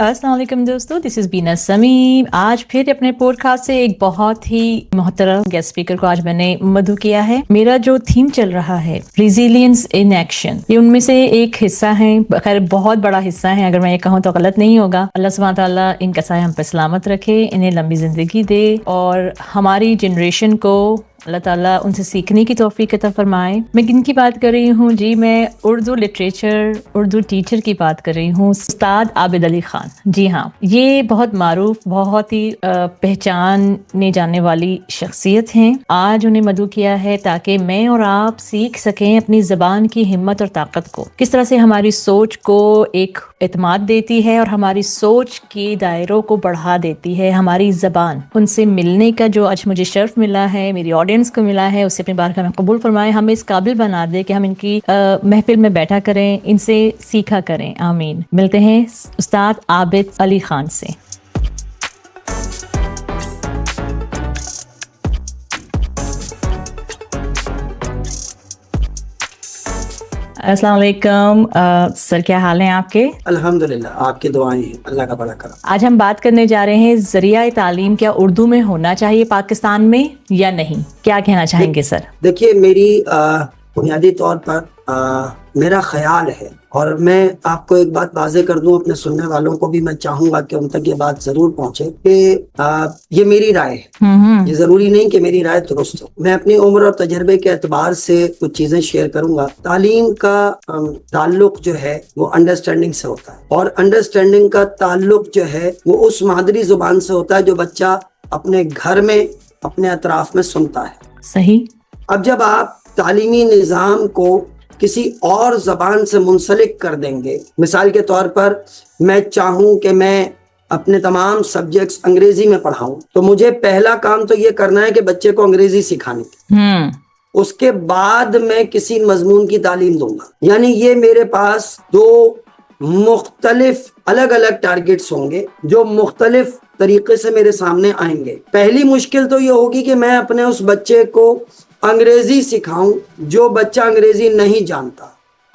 السلام علیکم دوستو، دس از بینا سمیم. آج پھر اپنے پوڈ کاسٹ سے ایک بہت ہی محترم گیسٹ اسپیکر کو آج میں نے مدعو کیا ہے. میرا جو تھیم چل رہا ہے ریزیلینس ان ایکشن، یہ ان میں سے ایک حصہ ہے، خیر بہت بڑا حصہ ہے. اگر میں یہ کہوں تو غلط نہیں ہوگا. اللہ سبحانہ تعالیٰ ان کا سایہ ہم پہ سلامت رکھے، انہیں لمبی زندگی دے اور ہماری جنریشن کو اللہ تعالیٰ ان سے سیکھنے کی توفیق عطا فرمائے. میں کن کی بات کر رہی ہوں جی؟ میں اردو لٹریچر، اردو ٹیچر کی بات کر رہی ہوں، استاد عابد علی خان. جی ہاں، یہ بہت معروف، بہت ہی پہچانے جانے والی شخصیت ہیں. آج انہیں مدعو کیا ہے تاکہ میں اور آپ سیکھ سکیں اپنی زبان کی ہمت اور طاقت کو، کس طرح سے ہماری سوچ کو ایک اعتماد دیتی ہے اور ہماری سوچ کے دائروں کو بڑھا دیتی ہے ہماری زبان. ان سے ملنے کا جو آج مجھے شرف ملا ہے، میری آڈینس کو ملا ہے، اس سے اپنی بارگاہ میں قبول فرمائے، ہمیں اس قابل بنا دے کہ ہم ان کی محفل میں بیٹھا کریں، ان سے سیکھا کریں. آمین. ملتے ہیں استاد عابد علی خان سے. السلام علیکم سر، کیا حال ہیں آپ کے؟ الحمدللہ، آپ کی دعائیں ہیں، اللہ کا بڑا کرم. آج ہم بات کرنے جا رہے ہیں ذریعہ تعلیم کیا اردو میں ہونا چاہیے پاکستان میں یا نہیں؟ کیا کہنا چاہیں گے سر؟ دیکھیے، میری بنیادی طور پر میرا خیال ہے، اور میں آپ کو ایک بات واضح کر دوں، اپنے سننے والوں کو بھی میں چاہوں گا کہ ان تک یہ بات ضرور پہنچے کہ یہ میری رائے ہے. یہ ضروری نہیں کہ میری رائے درست ہو. میں اپنی عمر اور تجربے کے اعتبار سے کچھ چیزیں شیئر کروں گا. تعلیم کا تعلق جو ہے وہ انڈرسٹینڈنگ سے ہوتا ہے، اور انڈرسٹینڈنگ کا تعلق جو ہے وہ اس مادری زبان سے ہوتا ہے جو بچہ اپنے گھر میں، اپنے اطراف میں سنتا ہے. صحیح. اب جب آپ تعلیمی نظام کو کسی اور زبان سے منسلک کر دیں گے، مثال کے طور پر میں چاہوں کہ میں اپنے تمام سبجیکٹس انگریزی میں پڑھاؤں، تو مجھے پہلا کام تو یہ کرنا ہے کہ بچے کو انگریزی سکھانے کی. اس کے بعد میں کسی مضمون کی تعلیم دوں گا. یعنی یہ میرے پاس دو مختلف الگ الگ ٹارگٹس ہوں گے جو مختلف طریقے سے میرے سامنے آئیں گے. پہلی مشکل تو یہ ہوگی کہ میں اپنے اس بچے کو انگریزی سکھاؤں جو بچہ انگریزی نہیں جانتا.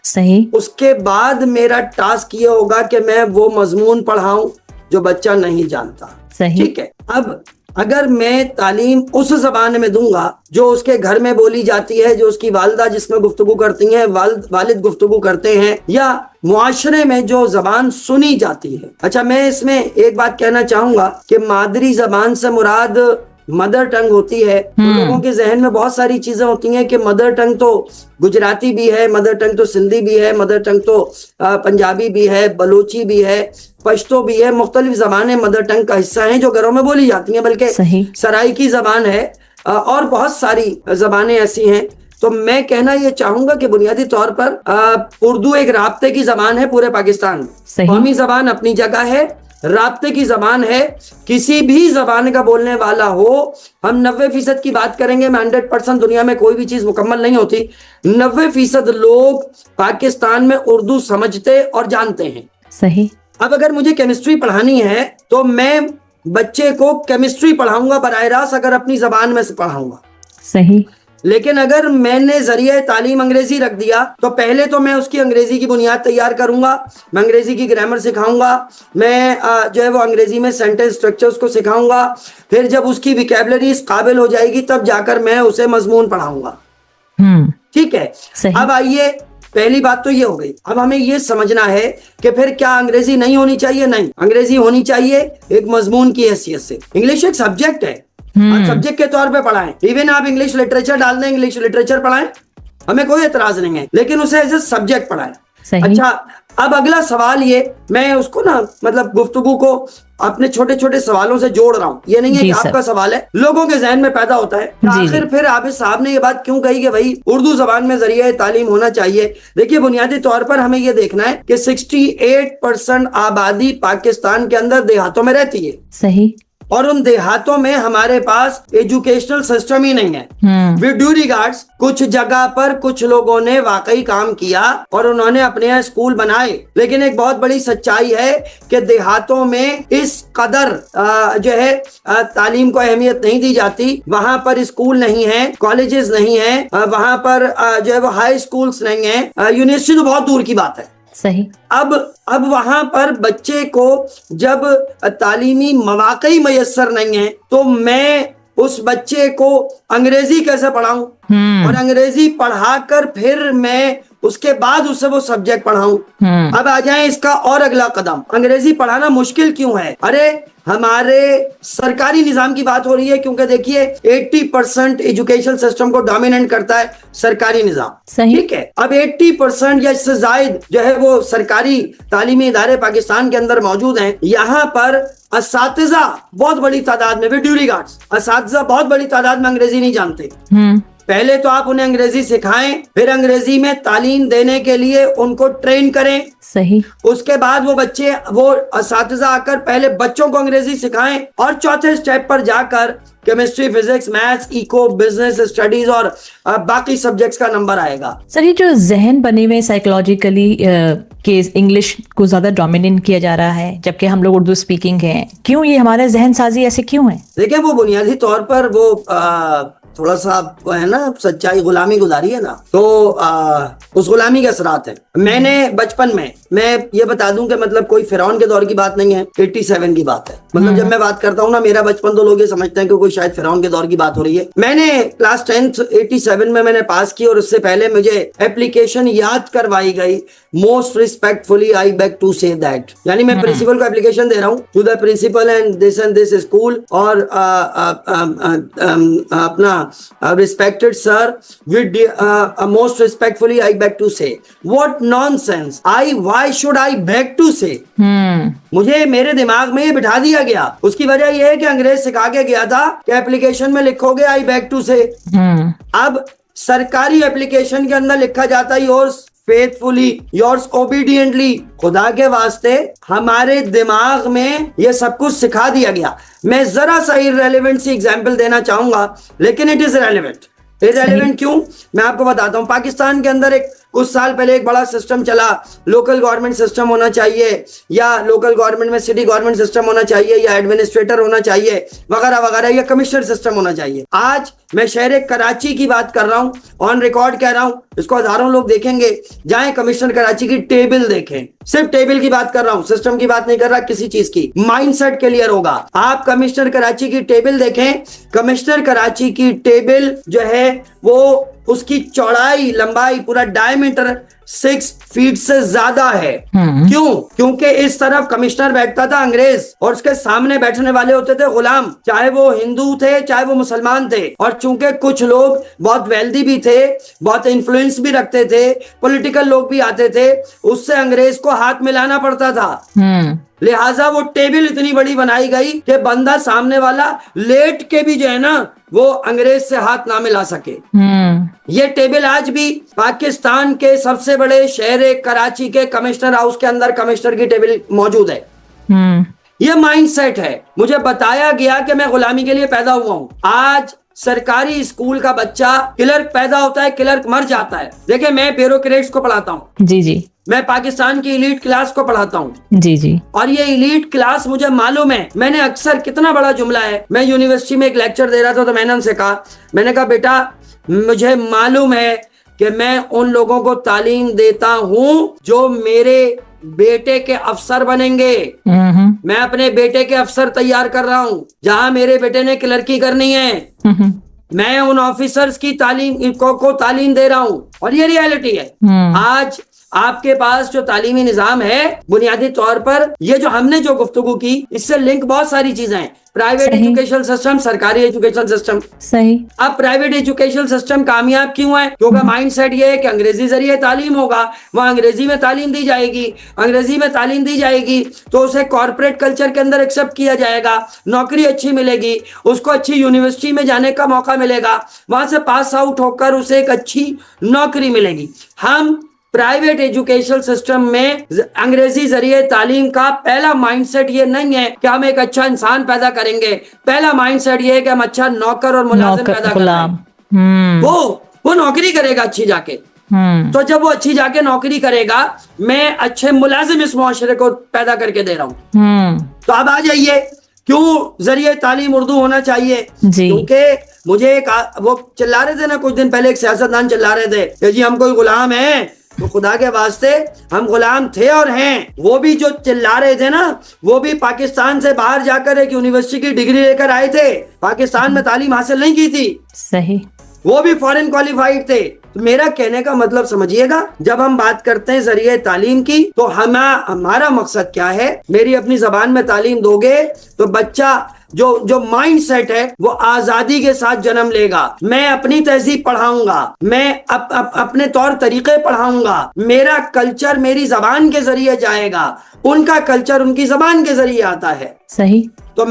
صحیح. اس کے بعد میرا ٹاسک یہ ہوگا کہ میں وہ مضمون پڑھاؤں جو بچہ نہیں جانتا. صحیح. ٹھیک ہے. اب اگر میں تعلیم اس زبان میں دوں گا جو اس کے گھر میں بولی جاتی ہے، جو اس کی والدہ جس میں گفتگو کرتی ہیں، والد گفتگو کرتے ہیں، یا معاشرے میں جو زبان سنی جاتی ہے. اچھا، میں اس میں ایک بات کہنا چاہوں گا کہ مادری زبان سے مراد مدر ٹنگ ہوتی ہے. لوگوں کے ذہن میں بہت ساری چیزیں ہوتی ہیں کہ مدر ٹنگ تو گجراتی بھی ہے، مدر ٹنگ تو سندھی بھی ہے، مدر ٹنگ تو پنجابی بھی ہے، بلوچی بھی ہے، پشتو بھی ہے. مختلف زبانیں مدر ٹنگ کا حصہ ہیں جو گھروں میں بولی جاتی ہیں، بلکہ سرائیکی زبان ہے، اور بہت ساری زبانیں ایسی ہیں. تو میں کہنا یہ چاہوں گا کہ بنیادی طور پر اردو ایک رابطے کی زبان ہے پورے پاکستان میں. قومی زبان اپنی جگہ ہے، رابطے کی زبان ہے. کسی بھی زبان کا بولنے والا ہو، ہم 90% کی بات کریں گے. میں 100% دنیا میں کوئی بھی چیز مکمل نہیں ہوتی. 90% لوگ پاکستان میں اردو سمجھتے اور جانتے ہیں. صحیح. اب اگر مجھے کیمسٹری پڑھانی ہے تو میں بچے کو کیمسٹری پڑھاؤں گا براہ راست، اگر اپنی زبان میں سے پڑھاؤں گا. صحیح. لیکن اگر میں نے ذریعہ تعلیم انگریزی رکھ دیا تو پہلے تو میں اس کی انگریزی کی بنیاد تیار کروں گا، میں انگریزی کی گرامر سکھاؤں گا، میں جو ہے وہ انگریزی میں سینٹنس سٹرکچرز کو سکھاؤں گا. پھر جب اس کی ویکیبلری اس قابل ہو جائے گی تب جا کر میں اسے مضمون پڑھاؤں گا. ٹھیک ہے. اب آئیے، پہلی بات تو یہ ہو گئی. اب ہمیں یہ سمجھنا ہے کہ پھر کیا انگریزی نہیں ہونی چاہیے؟ نہیں، انگریزی ہونی چاہیے ایک مضمون کی حیثیت سے. انگلش ایک سبجیکٹ ہے، آپ سبجیکٹ کے طور پہ پڑھائیں. ایون آپ انگلش لٹریچر ڈال دیں، انگلش لٹریچر پڑھائیں، ہمیں کوئی اعتراض نہیں ہے، لیکن اسے ایز اے سبجیکٹ پڑھائیں. اچھا، اب اگلا سوال یہ، میں اس کو مطلب گفتگو کو اپنے چھوٹے چھوٹے سوالوں سے جوڑ رہا ہوں. یہ نہیں ہے کہ آپ کا سوال ہے، لوگوں کے ذہن میں پیدا ہوتا ہے. آخر پھر عابد صاحب نے یہ بات کیوں کہی کہ بھائی اردو زبان میں ذریعہ تعلیم ہونا چاہیے؟ دیکھیے، بنیادی طور پر ہمیں یہ دیکھنا ہے کہ 68% آبادی پاکستان کے اندر دیہاتوں میں رہتی ہے. صحیح. اور ان دیہاتوں میں ہمارے پاس ایجوکیشنل سسٹم ہی نہیں ہے. ود ڈیو ریگارڈز، کچھ جگہ پر کچھ لوگوں نے واقعی کام کیا اور انہوں نے اپنے یہاں اسکول بنائے، لیکن ایک بہت بڑی سچائی ہے کہ دیہاتوں میں اس قدر جو ہے تعلیم کو اہمیت نہیں دی جاتی. وہاں پر اسکول نہیں ہیں، کالجز نہیں ہیں، وہاں پر جو ہے وہ ہائی اسکولز نہیں ہیں، یونیورسٹی تو بہت دور کی بات ہے. صحیح. اب وہاں پر بچے کو جب تعلیمی مواقع ہی میسر نہیں ہیں تو میں اس بچے کو انگریزی کیسے پڑھاؤں اور انگریزی پڑھا کر پھر میں اس کے بعد اسے وہ سبجیکٹ پڑھاؤں. اب آ جائیں اس کا اور اگلا قدم, انگریزی پڑھانا مشکل کیوں ہے؟ ارے ہمارے سرکاری نظام کی بات ہو رہی ہے, کیونکہ دیکھیے 80% ایجوکیشن سسٹم کو ڈومیننٹ کرتا ہے سرکاری نظام. ٹھیک ہے, اب 80% یا اس سے زائد جو ہے وہ سرکاری تعلیمی ادارے پاکستان کے اندر موجود ہیں. یہاں پر اساتذہ بہت بڑی تعداد میں, ود ڈیو ریگارڈز, اساتذہ بہت بڑی تعداد میں انگریزی نہیں جانتے. پہلے تو آپ انہیں انگریزی سکھائیں, پھر انگریزی میں تعلیم دینے کے لیے ان کو ٹرین کریں. صحیح. اس کے بعد وہ اساتذہ آ کر پہلے بچوں کو انگریزی سکھائیں اور چوتھے سٹیپ پر جا کر chemistry, physics, maths, eco, business studies اور باقی سبجیکٹس کا نمبر آئے گا. سر یہ جو ذہن بنے ہوئے سائیکولوجیکلی کہ انگلش کو زیادہ ڈومیننٹ کیا جا رہا ہے جبکہ ہم لوگ اردو اسپیکنگ ہیں, کیوں یہ ہمارے ذہن سازی ایسے کیوں ہے؟ دیکھیں وہ بنیادی طور پر وہ تھوڑا سا ہے نا, سچائی غلامی گزاری ہے نا, تو اس غلامی کے اثرات ہیں. میں نے بچپن میں یہ بتا دوں کہ مطلب کوئی فرعون کے دور کی بات نہیں ہے, 87 کی بات ہے. مطلب جب میں بات کرتا ہوں نا میرا بچپن, تو لوگ یہ سمجھتے ہیں کہ کوئی شاید فرعون کے دور کی بات ہو رہی ہے. میں نے کلاس 10th 87 میں نے پاس کی, اور اس سے پہلے مجھے اپلیکیشن یاد کروائی گئی, most respectfully I beg to say that. یعنی میں پرنسپل کو اپلیکیشن دے رہا ہوں, to the principal and this school, اور اپنا respected sir, with most respectfully I beg to say. What nonsense! Why should I beg to say? مجھے میرے دماغ میں یہ بٹھا دیا گیا. اس کی وجہ یہ ہے کہ انگریز سکھا کے گیا تھا کہ اپلیکیشن میں لکھو گے I beg to say. اب سرکاری اپلیکیشن کے اندر لکھا جاتا ہے yours faithfully, yours obediently. خدا کے واسطے ہمارے دماغ میں یہ سب کچھ سکھا دیا گیا. میں ذرا سا irrelevant سی ایگزامپل دینا چاہوں گا, لیکن it is relevant. irrelevant کیوں؟ میں آپ کو بتاتا ہوں. پاکستان کے اندر کچھ سال پہلے ایک بڑا سسٹم چلا, لوکل گورنمنٹ سسٹم ہونا چاہیے, یا لوکل گورنمنٹ میں سٹی گورنمنٹ سسٹم ہونا چاہیے, یا ایڈمنسٹریٹر ہونا چاہیے وغیرہ وغیرہ, یا کمشنر سسٹم ہونا چاہیے. آج میں شہر کراچی کی بات کر رہا ہوں, آن ریکارڈ کہہ رہا ہوں, اس کو ہزاروں لوگ دیکھیں گے. جائیں کمشنر کراچی کی ٹیبل دیکھیں, صرف ٹیبل کی بات کر رہا ہوں, سسٹم کی بات نہیں کر رہا, کسی چیز کی. مائنڈ سیٹ کلیئر ہوگا. آپ کمشنر کراچی کی ٹیبل دیکھیں, کمشنر کراچی کی ٹیبل جو ہے وہ اس کی چوڑائی لمبائی پورا ڈائیمیٹر 6 فیٹ سے زیادہ ہے. کیوں؟ کیونکہ اس طرف کمشنر بیٹھتا تھا انگریز, اور اس کے سامنے بیٹھنے والے ہوتے تھے غلام, چاہے وہ ہندو تھے چاہے وہ مسلمان تھے. اور چونکہ کچھ لوگ بہت ویلدی بھی تھے, بہت انفلوئنس بھی رکھتے تھے, پولیٹیکل لوگ بھی آتے تھے, اس سے انگریز کو ہاتھ ملانا پڑتا تھا. لہٰذا وہ ٹیبل اتنی بڑی بنائی گئی کہ بندہ سامنے والا لیٹ کے بھی جو ہے نا وہ انگریز سے ہاتھ نہ ملا سکے. یہ ٹیبل آج بھی پاکستان کے سب سے بڑے شہر کراچی کے کمشنر ہاؤس کے اندر کمشنر کی ٹیبل موجود ہے. یہ مائنڈ سیٹ ہے. مجھے بتایا گیا کہ میں غلامی کے لیے پیدا ہوا ہوں. آج سرکاری اسکول کا بچہ کلرک پیدا ہوتا ہے, کلرک مر جاتا ہے. دیکھیں میں بیوروکریٹس کو پڑھاتا ہوں, جی, میں پاکستان کی ایلیٹ کلاس کو پڑھاتا ہوں, جی, اور یہ ایلیٹ کلاس مجھے معلوم ہے. میں نے اکثر, کتنا بڑا جملہ ہے, میں یونیورسٹی میں ایک لیکچر دے رہا تھا تو میں نے ان سے کہا, میں نے کہا بیٹا مجھے معلوم ہے کہ میں ان لوگوں کو تعلیم دیتا ہوں جو میرے بیٹے کے افسر بنیں گے. میں اپنے بیٹے کے افسر تیار کر رہا ہوں. جہاں میرے بیٹے نے کلرکی کرنی ہے, میں ان آفیسرز کی تعلیم کو تعلیم دے رہا ہوں. اور یہ ریالٹی ہے. آج آپ کے پاس جو تعلیمی نظام ہے, بنیادی طور پر یہ جو ہم نے جو گفتگو کی, اس سے لنک بہت ساری چیزیں ہیں. پرائیویٹ ایجوکیشن سسٹم, سرکاری ایجوکیشن سسٹم. صحیح. اب پرائیویٹ ایجوکیشن سسٹم کامیاب کیوں ہے؟ کیونکہ مائنڈ سیٹ یہ ہے کہ انگریزی ذریعے تعلیم ہوگا, وہاں انگریزی میں تعلیم دی جائے گی, انگریزی میں تعلیم دی جائے گی تو اسے کارپوریٹ کلچر کے اندر ایکسیپٹ کیا جائے گا, نوکری اچھی ملے گی, اس کو اچھی یونیورسٹی میں جانے کا موقع ملے گا, وہاں سے پاس آؤٹ ہو کر اسے ایک اچھی نوکری ملے گی. ہم پرائیویٹ ایجوکیشن سسٹم میں انگریزی ذریعے تعلیم کا پہلا مائنڈ سیٹ یہ نہیں ہے کہ ہم ایک اچھا انسان پیدا کریں گے. پہلا مائنڈ سیٹ یہ ہے کہ ہم اچھا نوکر اور ملازم پیدا کریں. وہ نوکری کرے گا اچھی جا کے, تو جب وہ اچھی جا کے نوکری کرے گا, میں اچھے ملازم اس معاشرے کو پیدا کر کے دے رہا ہوں. تو اب آ جائیے, کیوں ذریعے تعلیم اردو ہونا چاہیے؟ کیونکہ مجھے وہ چلا رہے تھے نا کچھ دن پہلے, ایک سیاستدان چلا رہے تھے کہ جی ہم کوئی غلام ہیں, تو خدا کے واسطے ہم غلام تھے اور ہیں. وہ بھی جو چلا رہے تھے نا, وہ بھی پاکستان سے باہر جا کر ایک یونیورسٹی کی ڈگری لے کر آئے تھے, پاکستان میں تعلیم حاصل نہیں کی تھی. صحیح. وہ بھی فورن کوالیفائڈ تھے. میرا کہنے کا مطلب سمجھیے گا, جب ہم بات کرتے ہیں ذریعہ تعلیم کی تو ہمارا مقصد کیا ہے. میری اپنی زبان میں تعلیم دو گے تو بچہ جو مائنڈ سیٹ ہے وہ آزادی کے ساتھ جنم لے گا. میں اپنی تہذیب پڑھاؤں گا, میں اپنے طور طریقے پڑھاؤں گا, میرا کلچر میری زبان کے ذریعے جائے گا, ان کا کلچر ان کی زبان کے ذریعے آتا ہے. صحیح. تو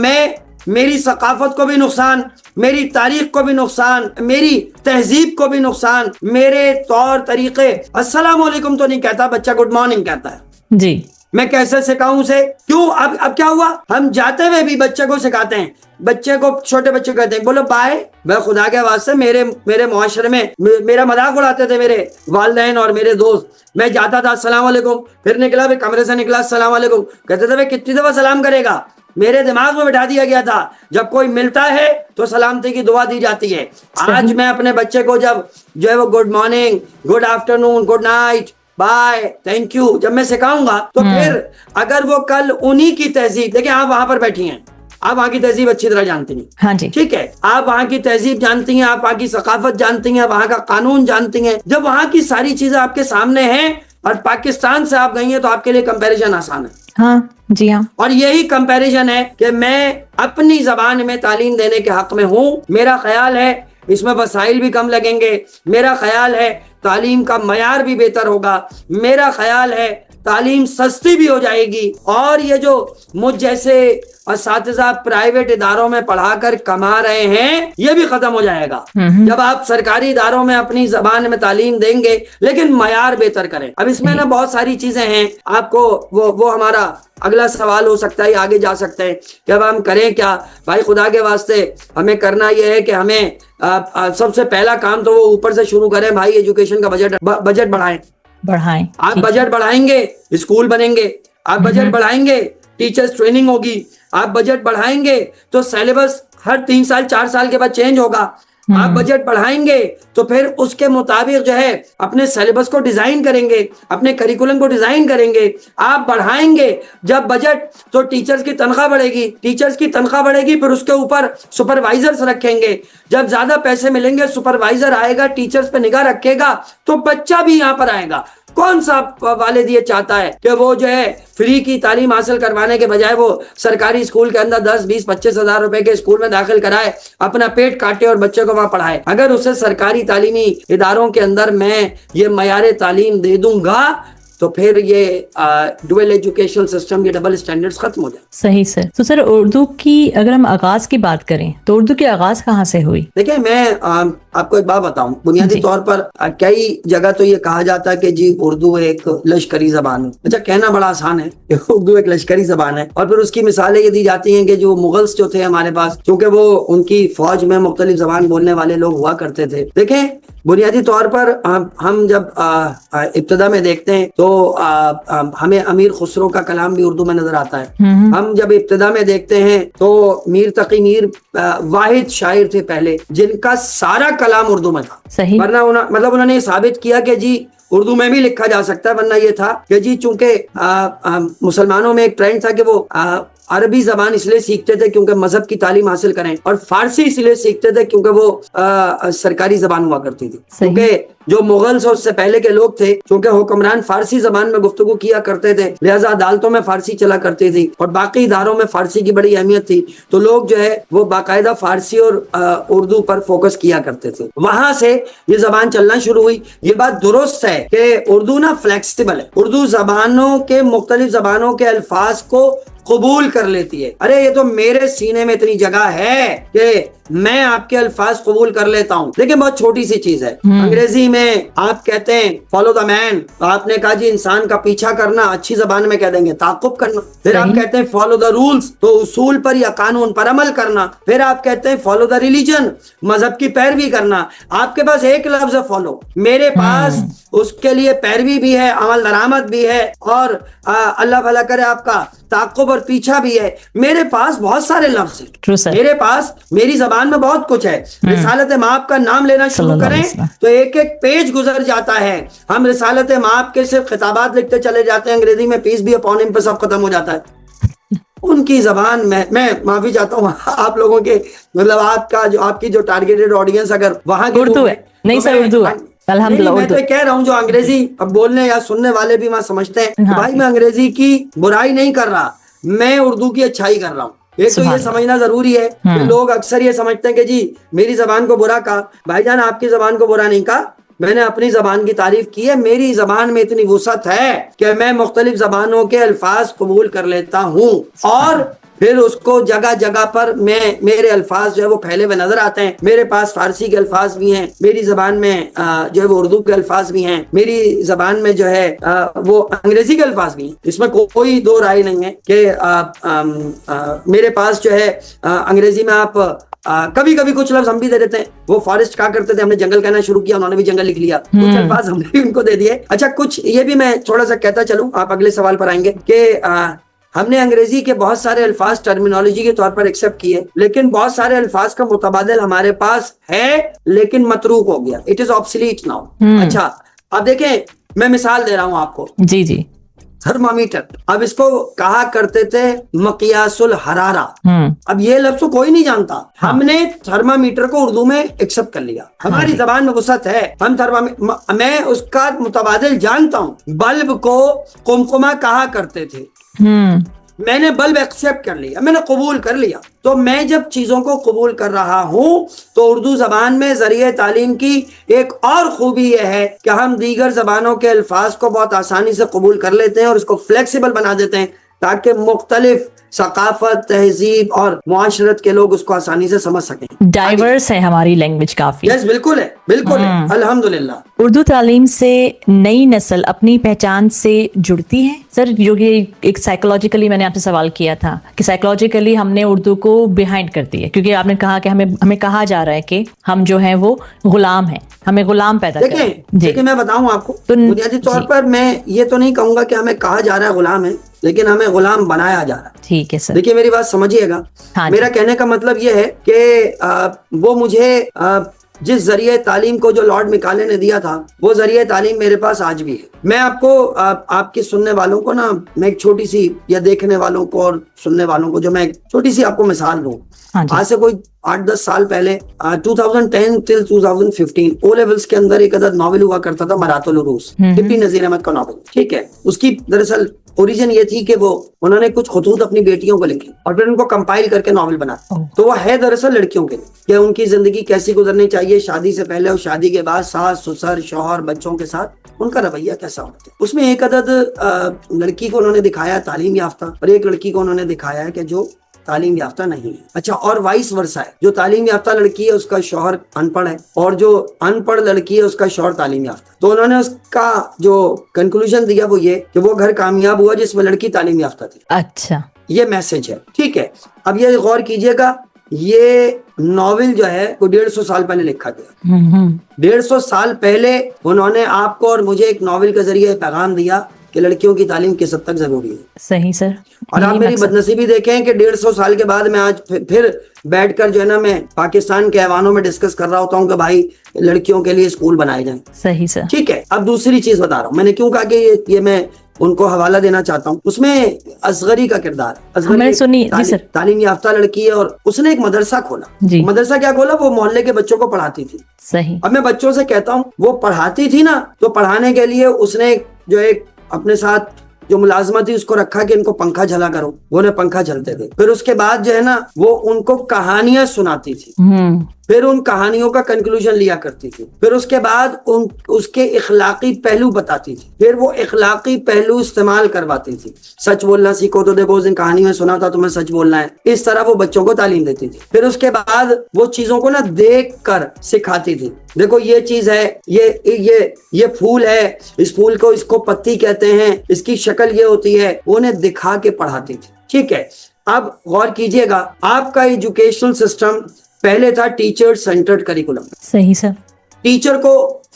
میری ثقافت کو بھی نقصان, میری تاریخ کو بھی نقصان, میری تہذیب کو بھی نقصان, میرے طور طریقے. السلام علیکم تو نہیں کہتا بچہ, گڈ مارننگ کہتا ہے جی. میں کیسے سکھاؤں اسے؟ کیوں؟ اب کیا ہوا, ہم جاتے ہوئے بھی بچے کو سکھاتے ہیں. بچے کو, چھوٹے بچے کہتے ہیں بولو بائے. میں خدا کے واسطے میرے معاشرے میں میرا مذاق اڑاتے تھے میرے والدین اور میرے دوست. میں جاتا تھا السلام علیکم, پھر نکلا بھی کمرے سے نکلا السلام علیکم, کہتے تھے کتنی دفعہ سلام کرے گا. میرے دماغ میں بٹھا دیا گیا تھا جب کوئی ملتا ہے تو سلامتی کی دعا دی جاتی ہے. آج میں اپنے بچے کو جب جو ہے وہ good morning, good afternoon, good night, bye, thank you جب میں سکھاؤں گا تو پھر اگر وہ کل انہی کی تہذیب, دیکھیں آپ وہاں پر بیٹھی ہیں, آپ وہاں کی تہذیب اچھی طرح جانتی ہیں. ہاں جی, ٹھیک ہے, آپ وہاں کی تہذیب جانتی ہیں, آپ وہاں کی ثقافت جانتی ہیں, وہاں کا قانون جانتی ہیں. جب وہاں کی ساری چیزیں آپ کے سامنے ہیں اور پاکستان سے آپ گئی ہیں تو آپ کے لیے کمپیریزن آسان ہے. ہاں جی ہاں. اور یہی کمپیریزن ہے کہ میں اپنی زبان میں تعلیم دینے کے حق میں ہوں. میرا خیال ہے اس میں وسائل بھی کم لگیں گے, میرا خیال ہے تعلیم کا معیار بھی بہتر ہوگا, میرا خیال ہے تعلیم سستی بھی ہو جائے گی, اور یہ جو مجھ جیسے اساتذہ پرائیویٹ اداروں میں پڑھا کر کما رہے ہیں یہ بھی ختم ہو جائے گا جب آپ سرکاری اداروں میں اپنی زبان میں تعلیم دیں گے لیکن معیار بہتر کریں. اب اس میں نا بہت ساری چیزیں ہیں, آپ کو وہ ہمارا اگلا سوال ہو سکتا ہے, آگے جا سکتے ہیں کہ اب ہم کریں کیا. بھائی خدا کے واسطے ہمیں کرنا یہ ہے کہ ہمیں سب سے پہلا کام تو وہ اوپر سے شروع کریں, بھائی ایجوکیشن کا بجٹ بڑھائیں. آپ بجٹ بڑھائیں گے اسکول بنیں گے, آپ بجٹ بڑھائیں گے ٹیچرز ٹریننگ ہوگی, آپ بجٹ بڑھائیں گے تو سیلیبس ہر 3 سال 4 سال کے بعد چینج ہوگا. آپ بجٹ بڑھائیں گے تو پھر اس کے مطابق جو ہے اپنے سیلیبس کو ڈیزائن کریں گے, اپنے کریکولم کو ڈیزائن کریں گے. آپ بڑھائیں گے جب بجٹ تو ٹیچرز کی تنخواہ بڑھے گی, ٹیچرز کی تنخواہ بڑھے گی, پھر اس کے اوپر سپروائزرز رکھیں گے. جب زیادہ پیسے ملیں گے سپروائزر آئے گا, ٹیچرز پہ نگاہ رکھے گا, تو بچہ بھی یہاں پر آئے گا. کون سا والد یہ چاہتا ہے کہ وہ جو ہے فری کی تعلیم حاصل کروانے کے بجائے وہ سرکاری اسکول کے اندر 10 20 25 ہزار روپے کے اسکول میں داخل کرائے, اپنا پیٹ کاٹے اور بچے کو وہاں پڑھائے. اگر اسے سرکاری تعلیمی اداروں کے اندر میں یہ معیار تعلیم دے دوں گا تو پھر یہ ڈویل ایجوکیشن سسٹم, یہ ڈبل سٹینڈرڈز ختم ہو جائے. صحیح سر. تو سر اردو کی اگر ہم آغاز کی بات کریں تو اردو کی آغاز کہاں سے ہوئی؟ دیکھیں میں آپ کو ایک بات بتاؤں, بنیادی طور پر کئی جگہ تو یہ کہا جاتا ہے کہ جی اردو ایک لشکری زبان ہے. اچھا, کہنا بڑا آسان ہے کہ اردو ایک لشکری زبان ہے, اور پھر اس کی مثالیں یہ دی جاتی ہیں کہ جو مغلس جو تھے ہمارے پاس, کیونکہ وہ ان کی فوج میں مختلف زبان بولنے والے لوگ ہوا کرتے تھے. دیکھیں بنیادی طور پر ہم جب ابتدا میں دیکھتے ہیں تو ہمیں امیر خسرو کا کلام بھی اردو میں نظر آتا ہے. ہم جب ابتدا میں دیکھتے ہیں تو میر تقی میر واحد شاعر تھے پہلے جن کا سارا کلام اردو میں تھا. ورنہ مطلب انہوں نے یہ ثابت کیا کہ جی اردو میں بھی لکھا جا سکتا ہے. ورنہ یہ تھا کہ جی چونکہ مسلمانوں میں ایک ٹرینڈ تھا کہ وہ عربی زبان اس لیے سیکھتے تھے کیونکہ مذہب کی تعلیم حاصل کریں, اور فارسی اس لیے سیکھتے تھے کیونکہ وہ سرکاری زبان ہوا کرتی تھی. کیونکہ جو مغلز اور اس سے پہلے کے لوگ تھے, چونکہ حکمران فارسی زبان میں گفتگو کیا کرتے تھے, لہذا عدالتوں میں فارسی چلا کرتی تھی اور باقی اداروں میں فارسی کی بڑی اہمیت تھی, تو لوگ جو ہے وہ باقاعدہ فارسی اور اردو پر فوکس کیا کرتے تھے. وہاں سے یہ زبان چلنا شروع ہوئی. یہ بات درست ہے کہ اردو نا فلیکسیبل ہے, اردو زبانوں کے مختلف زبانوں کے الفاظ کو قبول کر لیتی ہے. ارے یہ تو میرے سینے میں اتنی جگہ ہے کہ میں آپ کے الفاظ قبول کر لیتا ہوں. لیکن بہت چھوٹی سی چیز ہے. انگریزی میں آپ کہتے ہیں فالو دا مین, آپ نے کہا جی انسان کا پیچھا کرنا, اچھی زبان میں کہہ دیں گے تعاقب کرنا. پھر آپ کہتے ہیں فالو دا رولز, تو اصول پر یا قانون پر عمل کرنا. پھر آپ کہتے ہیں فالو دا ریلیجن, مذہب کی پیروی کرنا. آپ کے پاس ایک لفظ ہے فالو, میرے پاس اس کے لیے پیروی بھی ہے, عمل درآمد بھی ہے, اور اللہ بھلا کرے آپ کا تعاقب اور پیچھا بھی ہے. میرے پاس بہت سارے لفظ ہیں, میرے پاس میری زبان زبان میں بہت کچھ ہے. رسالت مآب کا نام لینا شروع کریں تو ایک ایک پیج گزر جاتا ہے. ہم رسالت مآب کے صرف خطابات لکھتے چلے جاتے ہیں انگریزی میں, پیس بھی اپون ہم پہ سب ختم ہو جاتا ہے. ان کی زبان میں معافی چاہتا ہوں آپ لوگوں کے, مطلب آپ کی جو ٹارگیٹڈ آڈینس اگر وہاں کی اردو ہے, نہیں سر اردو ہے الحمدللہ. میں تو کہہ رہا ہوں جو انگریزی اب بولنے یا سننے والے بھی وہاں سمجھتے ہیں کہ بھائی میں انگریزی کی برائی نہیں کر رہا, میں اردو کی اچھائی کر رہا ہوں. ایک تو یہ سمجھنا ضروری ہے کہ لوگ اکثر یہ سمجھتے ہیں کہ جی میری زبان کو برا کہا. بھائی جان آپ کی زبان کو برا نہیں کہا, میں نے اپنی زبان کی تعریف کی ہے. میری زبان میں اتنی وسعت ہے کہ میں مختلف زبانوں کے الفاظ قبول کر لیتا ہوں اور پھر اس کو جگہ جگہ پر میرے الفاظ جو ہے وہ پھیلے ہوئے نظر آتے ہیں. میرے پاس فارسی کے الفاظ بھی ہیں, میری زبان میں جو ہے وہ اردو کے الفاظ بھی ہیں, میری زبان میں جو ہے وہ انگریزی کے الفاظ بھی ہیں. اس میں کوئی دو رائے نہیں ہے کہ میرے پاس جو ہے انگریزی میں آپ کبھی کبھی کچھ لفظ ہم بھی دے دیتے ہیں. وہ فارسٹ کہا کرتے تھے, ہم نے جنگل کہنا شروع کیا, انہوں نے بھی جنگل لکھ لیا. کچھ الفاظ ہم نے بھی ان کو دے دیے. اچھا کچھ یہ بھی میں تھوڑا سا کہتا چلوں, آپ اگلے سوال پر آئیں گے کہ ہم نے انگریزی کے بہت سارے الفاظ ٹرمینالوجی کے طور پر ایکسیپٹ کیے, لیکن بہت سارے الفاظ کا متبادل ہمارے پاس ہے لیکن متروک ہو گیا. It is obsolete now. اچھا اب دیکھیں, میں مثال دے رہا ہوں آپ کو. جی جی. تھرمامیٹر, اب اس کو کہا کرتے تھے مقیاس الحرارہ. اب یہ لفظ تو کوئی نہیں جانتا, ہم نے تھرمامیٹر کو اردو میں ایکسپٹ کر لیا. ہماری زبان میں وسعت ہے, ہم میں اس کا متبادل جانتا ہوں. بلب کو قمقمہ کہا کرتے تھے, میں نے بلب ایکسپٹ کر لیا, میں نے قبول کر لیا. تو میں جب چیزوں کو قبول کر رہا ہوں تو اردو زبان میں ذریعہ تعلیم کی ایک اور خوبی یہ ہے کہ ہم دیگر زبانوں کے الفاظ کو بہت آسانی سے قبول کر لیتے ہیں اور اس کو فلیکسیبل بنا دیتے ہیں تاکہ مختلف ثقافت, تہذیب اور معاشرت کے لوگ اس کو آسانی سے سمجھ سکیں. ڈائیورس ہے ہماری لینگویج کافی. یس بالکل ہے, بالکل ہے, الحمدللہ. اردو تعلیم سے نئی نسل اپنی پہچان سے جڑتی ہے سر, جو کہ ایک سائیکولوجیکلی میں نے آپ سے سوال کیا تھا کہ سائیکولوجیکلی ہم نے اردو کو بیہائنڈ کر دی ہے, کیونکہ آپ نے کہا کہ ہمیں کہا جا رہا ہے کہ ہم جو ہیں وہ غلام ہیں, ہمیں غلام پیدا کریں. دیکھیں میں بتاؤں آپ کو, بنیادی طور پر میں یہ تو نہیں کہوں گا کہ ہمیں کہا جا رہا ہے غلام ہے, لیکن ہمیں غلام بنایا جا رہا ہے. ٹھیک ہے سر. دیکھیے میری بات سمجھیے گا, میرا کہنے کا مطلب یہ ہے کہ وہ مجھے جس ذریعے تعلیم کو جو لارڈ مکالے نے دیا تھا وہ ذریعے تعلیم میرے پاس آج بھی ہے. میں آپ کو آپ کے سننے والوں کو نا, میں ایک چھوٹی سی, یا دیکھنے والوں کو اور سننے والوں کو جو میں ایک چھوٹی سی آپ کو مثال دوں. آج سے کوئی 8-10 سال پہلے 2010 till 2015 او لیولز کے اندر ایک عدد ناول ہوا کرتا تھا, مرات العروس, ٹپی نذیر احمد کا ناول. ٹھیک ہے, اس کی دراصل اوریجن یہ تھی کہ انہوں نے کچھ خطوط اپنی بیٹیوں کو لکھے اور پھر ان کو کمپائل کر کے ناول بنا. تو وہ ہے دراصل لڑکیوں کے لیے کہ ان کی زندگی کیسی گزرنی چاہیے شادی سے پہلے اور شادی کے بعد, ساس سسر شوہر بچوں کے ساتھ ان کا رویہ کیسا ہوتا ہے. اس میں ایک عدد لڑکی کو انہوں نے دکھایا تعلیم یافتہ, اور ایک لڑکی کو انہوں نے دکھایا ہے کہ جو تعلیم یافتہ نہیں ہے. اچھا, اور وائس ورسا ہے, جو تعلیم یافتہ لڑکی ہے اس کا شوہر ان پڑھ ہے, اور جو ان پڑھ لڑکی ہے اس کا شوہر تعلیم یافتہ. تو انہوں نے اس کا جو کنکلوژن دیا وہ یہ کہ وہ گھر کامیاب ہوا جس میں لڑکی تعلیم یافتہ تھی. اچھا, یہ میسج ہے. ٹھیک ہے, اب یہ غور کیجئے گا, یہ ناول جو ہے وہ 150 سال پہلے لکھا گیا. 150 سال پہلے انہوں نے آپ کو اور مجھے ایک ناول کے ذریعے پیغام دیا کہ لڑکیوں کی تعلیم کس حد تک ضروری ہے. صحیح سر. اور آپ میری بدنصیبی دیکھیں کہ 150 سال کے بعد میں آج پھر بیٹھ کر جو ہے نا میں پاکستان کے ایوانوں میں ڈسکس کر رہا ہوتا ہوں کہ بھائی لڑکیوں کے لیے اسکول بنائے جائیں. صحیح سر. ٹھیک ہے, اب دوسری چیز بتا رہا ہوں. میں نے کیوں کہا کہ یہ میں ان کو حوالہ دینا چاہتا ہوں. اس میں اصغری کا کردار ہے. اصغری تعلیم یافتہ لڑکی ہے اور اس نے ایک مدرسہ کھولا. مدرسہ کیا کھولا, وہ محلے کے بچوں کو پڑھاتی تھی. صحیح. اب میں بچوں سے کہتا ہوں, وہ پڑھاتی تھی نا, تو پڑھانے کے لیے اس نے جو ایک اپنے ساتھ جو ملازمت تھی اس کو رکھا کہ ان کو پنکھا جھلا کرو. وہ انہیں پنکھا جھلتے تھے. پھر اس کے بعد جو ہے نا وہ ان کو کہانیاں سناتی تھی. پھر ان کہانیوں کا کنکلوژن لیا کرتی تھی. پھر اس کے بعد اس کے اخلاقی پہلو بتاتی تھی. پھر وہ اخلاقی پہلو استعمال کرواتی تھی. سچ بولنا سیکھو تو دیکھو اس دن کہانی میں سنا تھا تمہیں سچ بولنا ہے. اس طرح وہ بچوں کو تعلیم دیتی تھی. پھر اس کے بعد وہ چیزوں کو نا دیکھ کر سکھاتی تھی. دیکھو یہ چیز ہے, یہ پھول ہے, اس پھول کو اس کو پتی کہتے ہیں, اس کی شکل یہ ہوتی ہے. وہ انہیں دکھا کے پڑھاتی تھی. ٹھیک ہے, اب غور کیجئے گا, آپ کا ایجوکیشنل سسٹم پہلے تھا ٹیچر سینٹرڈ کریکولم. صحیح سر. ٹیچر کو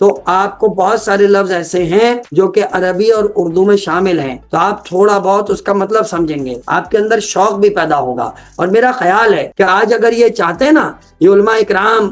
تو آپ کو بہت سارے لفظ ایسے ہیں جو کہ عربی اور اردو میں شامل ہیں، تو آپ تھوڑا بہت اس کا مطلب سمجھیں گے، آپ کے اندر شوق بھی پیدا ہوگا. اور میرا خیال ہے کہ آج اگر یہ چاہتے ہیں نا یہ علماء اکرام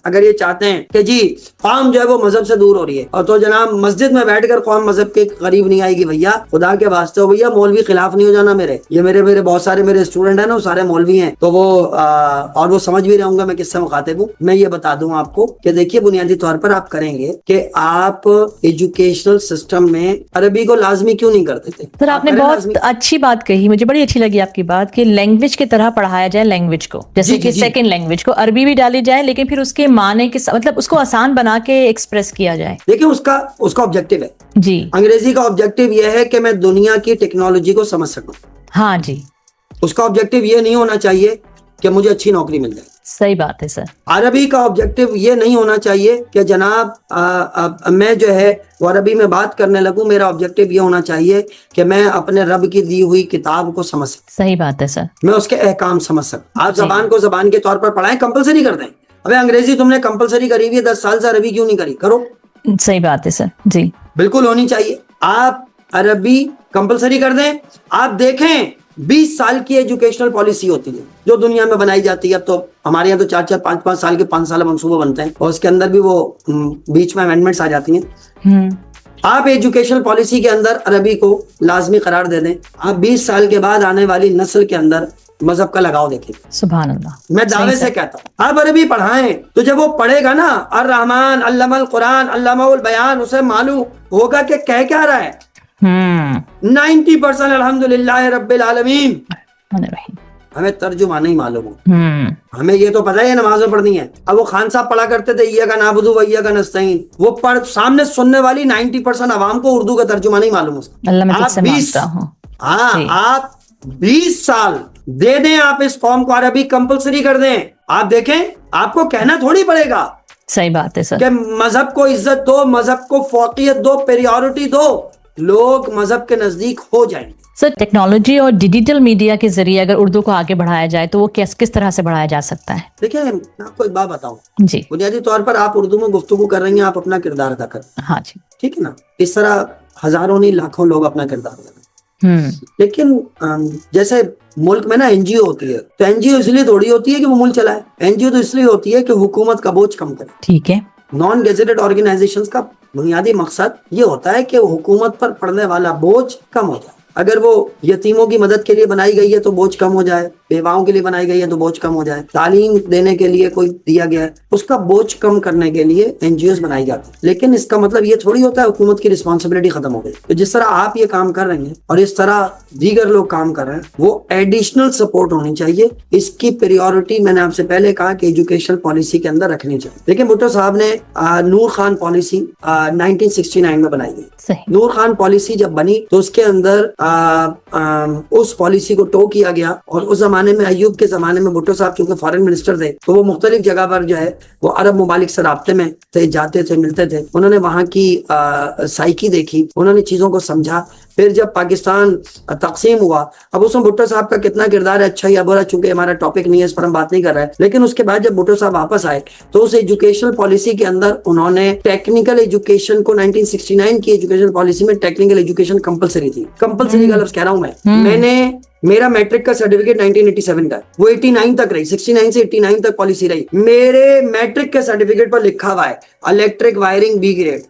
اگر یہ چاہتے ہیں کہ جی قوم جو ہے وہ مذہب سے دور ہو رہی ہے، اور تو جناب مسجد میں بیٹھ کر قوم مذہب کے قریب نہیں آئے گی، بھیا خدا کے واسطے ہو بھیا مولوی خلاف نہیں ہو جانا میرے. یہ میرے بہت سارے میرے اسٹوڈنٹ ہیں نا وہ سارے مولوی ہیں، تو وہ اور وہ سمجھ بھی رہے ہوں گا میں کس سے مخاطب ہوں. میں یہ بتا دوں آپ کو کہ دیکھیے بنیادی طور پر آپ کریں گے کہ آپ ایجوکیشنل سسٹم میں عربی کو لازمی کیوں نہیں کرتے تھے. سر آپ نے بہت اچھی بات کہی، مجھے بڑی اچھی لگی آپ کی بات کہ لینگویج کی طرح پڑھایا جائے لینگویج کو، جیسے کہ سیکنڈ لینگویج کو عربی بھی ڈالی جائے لیکن پھر اس کے معنی کے مطلب اس کو آسان بنا کے ایکسپریس کیا جائے. دیکھیں اس کا آبجیکٹو ہے جی، انگریزی کا آبجیکٹو یہ ہے کہ میں دنیا کی ٹیکنالوجی کو سمجھ سکوں. ہاں جی، اس کا آبجیکٹو یہ نہیں ہونا چاہیے کہ مجھے اچھی نوکری مل جائے. صحیح بات ہے سر. عربی کا آبجیکٹو یہ نہیں ہونا چاہیے کہ جناب میں جو ہے وہ عربی میں بات کرنے لگوں، میرا آبجیکٹو یہ ہونا چاہیے کہ میں اپنے رب کی دی ہوئی کتاب کو سمجھ سکوں. صحیح بات ہے سر. میں اس کے احکام سمجھ سکوں. آپ زبان کو زبان کے طور پر پڑھائیں، کمپلسری کر دیں. ابھی انگریزی تم نے کمپلسری کری ہوئی ہے 10 سال سے، عربی کیوں نہیں کری؟ کرو. صحیح بات ہے سر. جی بالکل ہونی چاہیے. آپ عربی کمپلسری کر دیں. آپ دیکھیں 20 سال کی ایجوکیشنل پالیسی ہوتی ہے جو دنیا میں بنائی جاتی ہے. اب تو ہمارے یہاں تو 4-4 5-5 سال کے 5 سالہ منصوبے بنتے ہیں اور اس کے اندر بھی وہ بیچ میں امینڈمنٹس آ جاتی ہیں. آپ ایجوکیشنل پالیسی کے اندر عربی کو لازمی قرار دے دیں. آپ 20 سال کے بعد آنے والی نسل کے اندر مذہب کا لگاؤ دیکھیں. سبحان اللہ. میں دعوے سے کہتا ہوں آپ عربی پڑھائیں تو جب وہ پڑھے گا نا الرحمن علم القرآن علمہ البیان، اسے معلوم ہوگا کہ کہہ کیا رہا ہے. 90% الحمدللہ رب العالمین. ہمیں ترجمہ نہیں معلوم ہو، ہمیں یہ تو پتہ ہے نمازیں پڑھنی ہے. اب وہ خان صاحب پڑھا کرتے تھے ایاک نعبد و ایاک نستعین، وہ پڑھ سامنے سننے والی 90% عوام کو اردو کا ترجمہ نہیں معلوم. اللہ میں تجھ سے مانگتا ہوں. آپ 20 سال دے دیں، آپ اس قوم کو عربی کمپلسری کر دیں. آپ دیکھیں آپ کو کہنا تھوڑی پڑے گا. صحیح بات ہے سر کہ مذہب کو عزت دو، مذہب کو فوقیت دو، پیریورٹی دو. لوگ مذہب کے نزدیک ہو جائیں گے. سر ٹیکنالوجی اور ڈیجیٹل میڈیا کے ذریعے اگر اردو کو آگے بڑھایا جائے تو وہ کس طرح سے بڑھایا جا سکتا ہے؟ دیکھیں میں آپ کو ایک بات بتاؤں. جی بنیادی طور پر آپ اردو میں گفتگو کر رہی ہیں، آپ اپنا کردار ادا کر. ہاں جی ٹھیک ہے نا. اس طرح ہزاروں نہیں لاکھوں لوگ اپنا کردار ادا کریں. لیکن جیسے ملک میں نا این جی او ہوتی ہے، تو این جی او اس لیے تھوڑی ہوتی ہے کہ وہ ملک چلائے. این جی او تو اس لیے ہوتی ہے کہ حکومت کا بوجھ کم کرے. ٹھیک ہے. نان گیزیٹڈ آرگنائزیشنز کا بنیادی مقصد یہ ہوتا ہے کہ حکومت پر پڑنے والا بوجھ کم ہو جائے. اگر وہ یتیموں کی مدد کے لیے بنائی گئی ہے تو بوجھ کم ہو جائے، بیواؤں کے لیے بنائی گئی ہے تو بوجھ کم ہو جائے، تعلیم دینے کے لیے کوئی دیا گیا ہے اس کا بوجھ کم کرنے کے لیے این جی اوز بنائی جاتی ہیں. لیکن اس کا مطلب یہ تھوڑی ہوتا ہے حکومت کی رسپانسبلٹی ختم ہو گئی. تو جس طرح آپ یہ کام کر رہے ہیں اور اس طرح دیگر لوگ کام کر رہے ہیں وہ ایڈیشنل سپورٹ ہونی چاہیے. اس کی پریورٹی میں نے آپ سے پہلے کہا کہ ایجوکیشنل پالیسی کے اندر رکھنی چاہیے. لیکن بھٹو صاحب نے نور خان پالیسی 1969 میں بنائی گئی. نور خان پالیسی جب بنی تو اس کے اندر اس پالیسی کو ٹو کیا گیا. اور اس زمانے میں ایوب کے زمانے میں بھٹو صاحب چونکہ فارن منسٹر تھے تو وہ مختلف جگہ پر جو ہے وہ عرب ممالک سے رابطے میں تھے، جاتے تھے، ملتے تھے. انہوں نے وہاں کی سائیکی دیکھی، انہوں نے چیزوں کو سمجھا. پھر جب پاکستان تقسیم ہوا، اب اس میں بھٹو صاحب کا کتنا کردار ہے اچھا یا برا، چونکہ ہمارا ٹاپک نہیں ہے اس پر ہم بات نہیں کر رہے ہیں. لیکن اس کے بعد جب بھٹو صاحب واپس آئے تو اس ایجوکیشنل پالیسی کے اندر انہوں نے ٹیکنیکل ایجوکیشن کو 1969 کی ایجوکیشن پالیسی میں ٹیکنیکل ایجوکیشن کمپلسری تھی. کمپلسری کا لفظ کہہ رہا ہوں میں نے میرا میٹرک کا سرٹیفکیٹ 1987 کا ہے، وہ 89 تک رہی، 69 سے 89 تک پالیسی رہی. میرے میٹرک کے سرٹیفکیٹ پر لکھا ہوا ہے الیکٹرک وائرنگ بی گریڈ.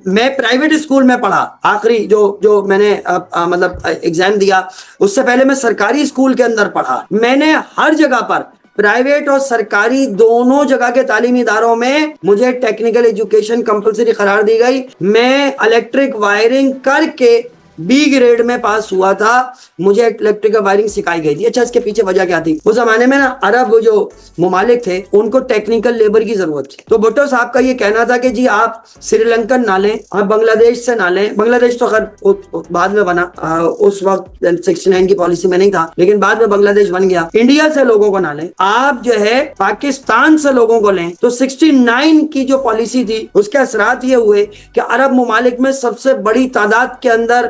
میں پرائیویٹ اسکول میں پڑھا، آخری جو میں نے مطلب ایگزام دیا اس سے پہلے میں سرکاری اسکول کے اندر پڑھا. میں نے ہر جگہ پر پرائیویٹ اور سرکاری دونوں جگہ کے تعلیمی اداروں میں مجھے ٹیکنیکل ایجوکیشن کمپلسری قرار دی گئی. میں الیکٹرک وائرنگ کر کے بی گریڈ میں پاس ہوا تھا، مجھے الیکٹرک وائرنگ سکھائی گئی تھی. اچھا اس کے پیچھے وجہ کیا تھی؟ اس زمانے میں نا عرب جو ممالک تھے ان کو ٹیکنیکل لیبر کی ضرورت تھی. تو بھٹو صاحب کا یہ کہنا تھا کہ جی آپ سری لنکن نہ لیں، آپ بنگلہ دیش سے نہ لیں. بنگلہ دیش تو خیر بعد میں بنا، اس وقت 69 کی پالیسی میں نہیں تھا، لیکن بعد میں بنگلہ دیش بن گیا. انڈیا سے لوگوں کو نہ لیں، آپ جو ہے پاکستان سے لوگوں کو لیں. تو 69 کی جو پالیسی تھی اس کے اثرات یہ ہوئے کہ عرب ممالک میں سب سے بڑی تعداد کے اندر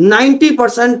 90%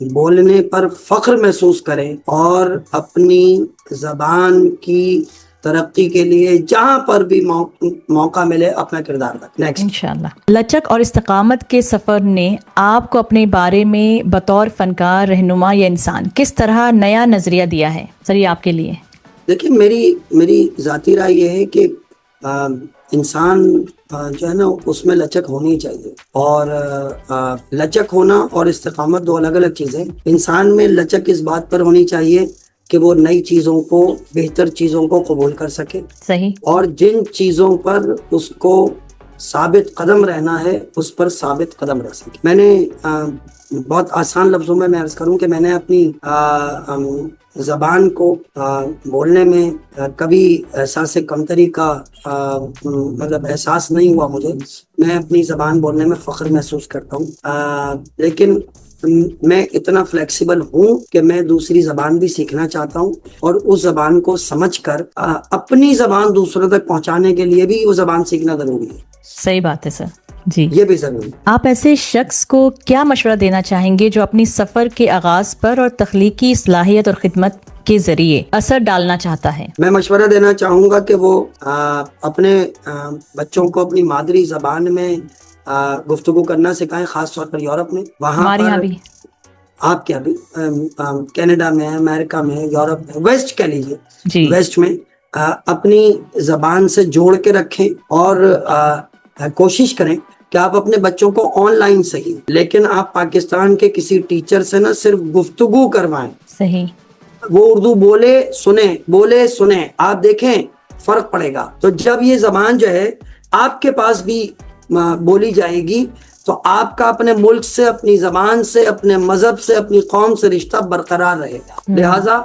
بولنے پر فخر محسوس کریں اور اپنی زبان کی ترقی کے لیے جہاں پر بھی موقع ملے اپنا کردار رکھیں. نیکسٹ. انشاءاللہ. لچک اور استقامت کے سفر نے آپ کو اپنے بارے میں بطور فنکار، رہنما یا انسان کس طرح نیا نظریہ دیا ہے؟ سر یہ آپ کے لیے. دیکھیں میری ذاتی رائے یہ ہے کہ انسان جو ہے نا اس میں لچک ہونی چاہیے، اور لچک ہونا اور استقامت دو الگ الگ چیزیں. انسان میں لچک اس بات پر ہونی چاہیے کہ وہ نئی چیزوں کو، بہتر چیزوں کو قبول کر سکے، صحیح. اور جن چیزوں پر اس کو ثابت قدم رہنا ہے اس پر ثابت قدم رہ سکے. میں نے بہت آسان لفظوں میں عرض کروں کہ میں نے اپنی زبان کو بولنے میں کبھی احساس کمتری کا مطلب احساس نہیں ہوا مجھے. میں اپنی زبان بولنے میں فخر محسوس کرتا ہوں، لیکن میں اتنا فلیکسیبل ہوں کہ میں دوسری زبان بھی سیکھنا چاہتا ہوں، اور اس زبان کو سمجھ کر اپنی زبان دوسروں تک پہنچانے کے لیے بھی وہ زبان سیکھنا ضروری ہے. صحیح بات ہے سر. جی. یہ بھی ضروری ہے. آپ ایسے شخص کو کیا مشورہ دینا چاہیں گے جو اپنی سفر کے آغاز پر اور تخلیقی صلاحیت اور خدمت کے ذریعے اثر ڈالنا چاہتا ہے؟ میں مشورہ دینا چاہوں گا کہ وہ اپنے بچوں کو اپنی مادری زبان میں گفتگو کرنا سکھائیں، خاص طور پر یورپ میں. وہاں پر بھی آپ کیا بھی کینیڈا میں، امریکہ میں، یورپ میں، ویسٹ کہہ لیجیے، جی. ویسٹ میں اپنی زبان سے جوڑ کے رکھیں، اور کوشش کریں کہ آپ اپنے بچوں کو آن لائن صحیح لیکن آپ پاکستان کے کسی ٹیچر سے نہ صرف گفتگو کروائیں. صحیح. وہ اردو بولے سنیں، آپ دیکھیں فرق پڑے گا. تو جب یہ زبان جو ہے آپ کے پاس بھی بولی جائے گی تو آپ کا اپنے ملک سے، اپنی زبان سے، اپنے مذہب سے، اپنی قوم سے رشتہ برقرار رہے گا. لہٰذا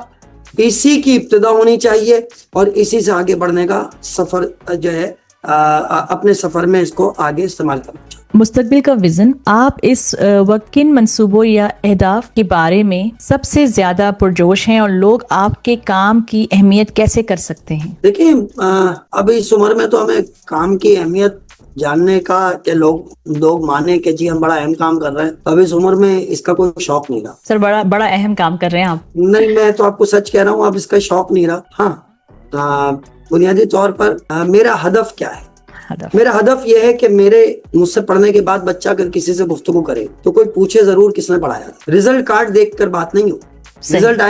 اسی کی ابتدا ہونی چاہیے، اور اسی سے آگے بڑھنے کا سفر جو ہے اپنے سفر میں اس کو آگے استعمال کرنا چاہیے. مستقبل کا ویژن، آپ اس وقت کن منصوبوں یا اہداف کے بارے میں سب سے زیادہ پرجوش ہیں، اور لوگ آپ کے کام کی اہمیت کیسے کر سکتے ہیں؟ دیکھیں اب اس عمر میں تو ہمیں کام کی اہمیت جاننے کا کہ لوگ مانے کہ جی ہم بڑا اہم کام کر رہے ہیں، اب اس عمر میں اس کا کوئی شوق نہیں رہا. سر بڑا اہم کام کر رہے ہیں آپ. نہیں، میں تو آپ کو سچ کہہ رہا ہوں، اب اس کا شوق نہیں رہا. ہاں، بنیادی طور پر میرا ہدف کیا ہے؟ میرا ہدف یہ ہے کہ مجھ سے پڑھنے کے بعد بچہ اگر کسی سے گفتگو کرے تو کوئی پوچھے ضرور کس نے پڑھایا. رزلٹ کارڈ دیکھ کر بات نہیں ہو. رزلٹ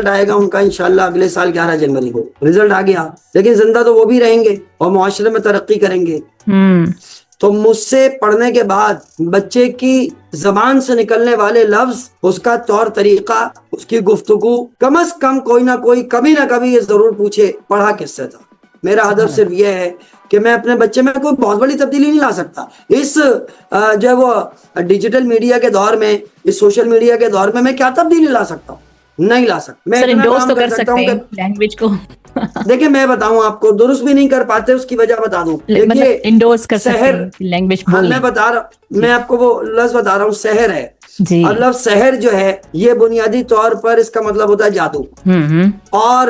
آئے گا ان کا انشاءاللہ اگلے سال 11 جنوری کو. رزلٹ آ گیا، لیکن زندہ تو وہ بھی رہیں گے اور معاشرے میں ترقی کریں گے. تو مجھ سے پڑھنے کے بعد بچے کی زبان سے نکلنے والے لفظ، اس کا طور طریقہ، اس کی گفتگو، کم از کم کوئی نہ کوئی کبھی نہ کبھی یہ ضرور پوچھے پڑھا کس سے تھا. میرا ہدف صرف یہ ہے کہ میں اپنے بچے میں کوئی بہت بڑی تبدیلی نہیں لا سکتا. اس جو ہے وہ ڈیجیٹل میڈیا کے دور میں، اس سوشل میڈیا کے دور میں کیا تبدیلی لا سکتا ہوں؟ نہیں لا سکتا. میں اتنا کام کر سکتا ہوں کہ لینگویج کو دیکھیں میں بتاؤں آپ کو، درست بھی نہیں کر پاتے، اس کی وجہ بتا دوں. انڈورس کر سکتے ہیں لینگویج بولنا. میں آپ کو وہ لفظ بتا رہا ہوں، سحر ہے. اور لفظ سحر جو ہے یہ بنیادی طور پر اس کا مطلب ہوتا ہے جادو، اور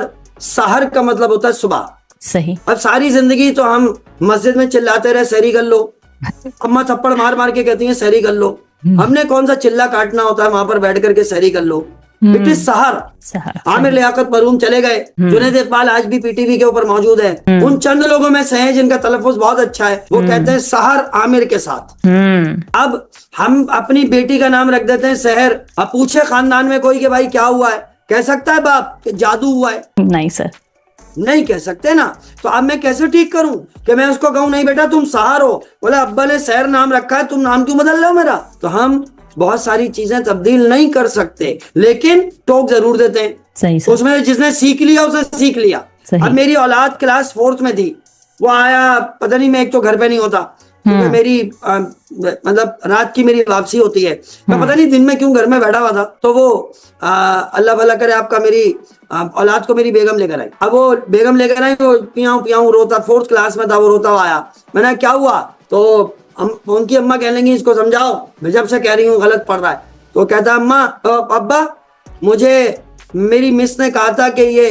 سحر کا مطلب ہوتا ہے صبح. صحیح. اب ساری زندگی تو ہم مسجد میں چلاتے رہے سحری کر لو، اماں تھپڑ مار مار کے کہتی ہیں سحری کر لو. ہم نے کون سا چلا کاٹنا ہوتا ہے وہاں پر بیٹھ کر کے سحری کر لو. اٹ از سحر. عامر لیاقت مرحوم چلے گئے، جنید اقبال آج بھی پی ٹی وی کے اوپر موجود ہے. ان چند لوگوں میں سے ہیں جن کا تلفظ بہت اچھا ہے، وہ کہتے ہیں سحر عامر کے ساتھ. اب ہم اپنی بیٹی کا نام رکھ دیتے ہیں سحر. اب پوچھے خاندان میں کوئی کہ بھائی کیا ہوا ہے، کہہ سکتا ہے باپ کہ جادو ہوا ہے؟ نہیں سر، نہیں کہہ سکتے نا. تو اب میں کیسے ٹھیک کروں کہ میں اس کو کہوں نہیں بیٹا تم سحر ہو، بولے ابا نے سحر نام رکھا ہے، تم نام کیوں بدل رہے ہو میرا؟ تو ہم بہت ساری چیزیں تبدیل نہیں کر سکتے، لیکن ٹوک ضرور دیتے ہیں. اس میں جس نے سیکھ لیا اسے سیکھ لیا. اب میری اولاد کلاس 4 میں تھی، وہ آیا، پتہ نہیں میں ایک تو گھر پہ نہیں ہوتا کیونکہ میری مطلب رات کی میری واپسی ہوتی ہے، میں پتہ نہیں دن میں کیوں گھر میں بیٹھا ہوا تھا. تو وہ اللہ بھلا کرے آپ کا، میری اولاد کو میری بیگم لے کر آئی. اب وہ بیگم لے کر آئی، وہ پیاؤں روتا، 4th کلاس میں تھا، وہ روتا ہوا آیا. میں نے کیا ہوا؟ تو ان کی اماں کہنے لگی اس کو سمجھاؤ، میں جب سے کہہ رہی ہوں غلط پڑھ رہا ہے. تو کہتا اماں ابا مجھے میری مس نے کہا تھا کہ یہ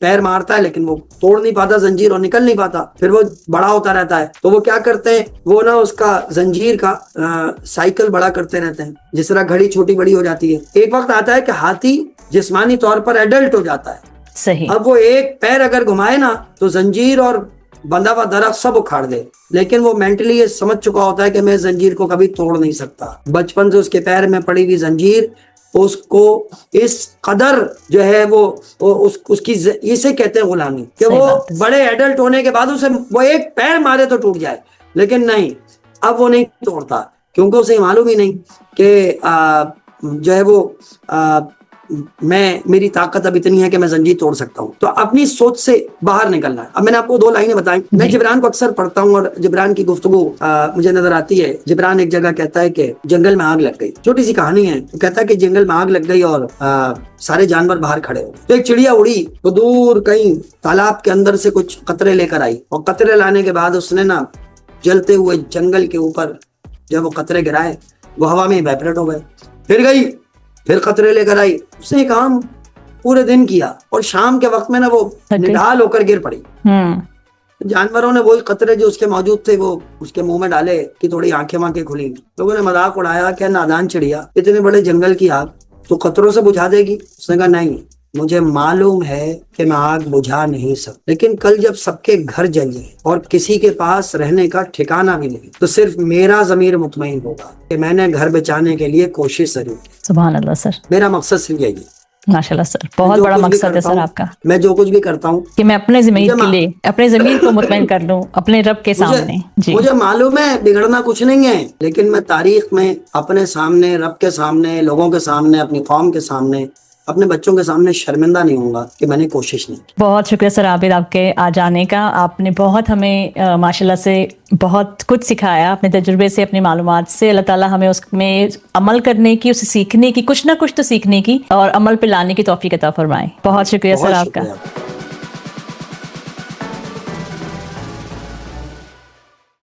پیر مارتا ہے لیکن وہ توڑ نہیں پاتا زنجیر اور نکل نہیں پاتا, پھر وہ بڑا ہوتا رہتا ہے. تو وہ کیا کرتے ہیں, وہ نا اس کا زنجیر کا سائیکل بڑا کرتے رہتے ہیں, جس طرح گھڑی چھوٹی بڑی ہو جاتی ہے. ایک وقت آتا ہے کہ ہاتھی جسمانی طور پر ایڈلٹ ہو جاتا ہے. صحیح. اب وہ ایک پیر اگر گھمائے نا تو زنجیر اور بندھا ہوا درخت سب اکھاڑ دے, لیکن وہ مینٹلی یہ سمجھ چکا ہوتا ہے کہ میں زنجیر کو کبھی توڑ نہیں سکتا. بچپن سے اس کے پیر میں پڑی ہوئی زنجیر اس کو اس قدر جو ہے وہ اس کی اسے کہتے ہیں غلامی, کہ وہ بڑے ایڈلٹ ہونے کے بعد اسے وہ ایک پیر مارے تو ٹوٹ جائے, لیکن نہیں, اب وہ نہیں توڑتا, کیونکہ اسے معلوم ہی نہیں کہ جو ہے وہ میری طاقت اب اتنی ہے کہ میں زنجیر توڑ سکتا ہوں. تو اپنی سوچ سے باہر نکلنا ہے. اب میں نے آپ کو 2 لائنیں بتائیں. میں جبران کو اکثر پڑھتا ہوں اور جبران کی گفتگو مجھے نظر آتی ہے. جبران ایک جگہ کہتا ہے کہ جنگل میں آگ لگ گئی, چھوٹی سی کہانی ہے. وہ کہتا ہے کہ جنگل میں آگ لگ گئی اور سارے جانور باہر کھڑے ہو. تو ایک چڑیا اڑی تو دور کہیں تالاب کے اندر سے کچھ قطرے لے کر آئی, اور قطرے لانے کے بعد اس نے نا جلتے ہوئے جنگل کے اوپر جب وہ قطرے گرائے وہ ہوا میں ایویپریٹ ہو گئے. پھر گئی, پھر قطرے لے کر آئی. اس نے کام پورے دن کیا اور شام کے وقت میں نا وہ نڈال ہو کر گر پڑی. جانوروں نے وہی قطرے جو اس کے موجود تھے وہ اس کے منہ میں ڈالے کہ تھوڑی آنکھیں مانکھیں کھلی. لوگوں نے مذاق اڑایا کہ نادان چڑیا, اتنے بڑے جنگل کی آگ تو قطروں سے بجھا دے گی. اس نے کہا نہیں, مجھے معلوم ہے کہ میں آگ بجھا نہیں سکتا, لیکن کل جب سب کے گھر جل جائے اور کسی کے پاس رہنے کا ٹھکانہ بھی نہیں تو صرف میرا ضمیر مطمئن ہوگا کہ میں نے گھر بچانے کے لیے کوشش ضرور کی. سبحان اللہ سر, میرا مقصد صرف یہی ہے. ماشاءاللہ سر, بہت بڑا مقصد ہے سر آپ کا, میں جو کچھ بھی کرتا ہوں کہ میں اپنے ضمیر کے لیے اپنے ضمیر کو مطمئن کر لوں اپنے رب کے سامنے. جی مجھے معلوم ہے بگڑنا کچھ نہیں ہے, لیکن میں تاریخ میں اپنے سامنے, رب کے سامنے, لوگوں کے سامنے, اپنی قوم کے سامنے, اپنے بچوں کے سامنے شرمندہ نہیں ہوں گا کہ میں نے کوشش نہیں کی. بہت شکریہ سر عابد آپ کے آ جانے کا. آپ نے بہت ہمیں ماشاءاللہ سے بہت کچھ سکھایا اپنے تجربے سے, اپنی معلومات سے. اللہ تعالیٰ ہمیں اس میں عمل کرنے کی, اسے سیکھنے کی, کچھ نہ کچھ تو سیکھنے کی اور عمل پہ لانے کی توفیق عطا فرمائے. بہت شکریہ سر آپ کا.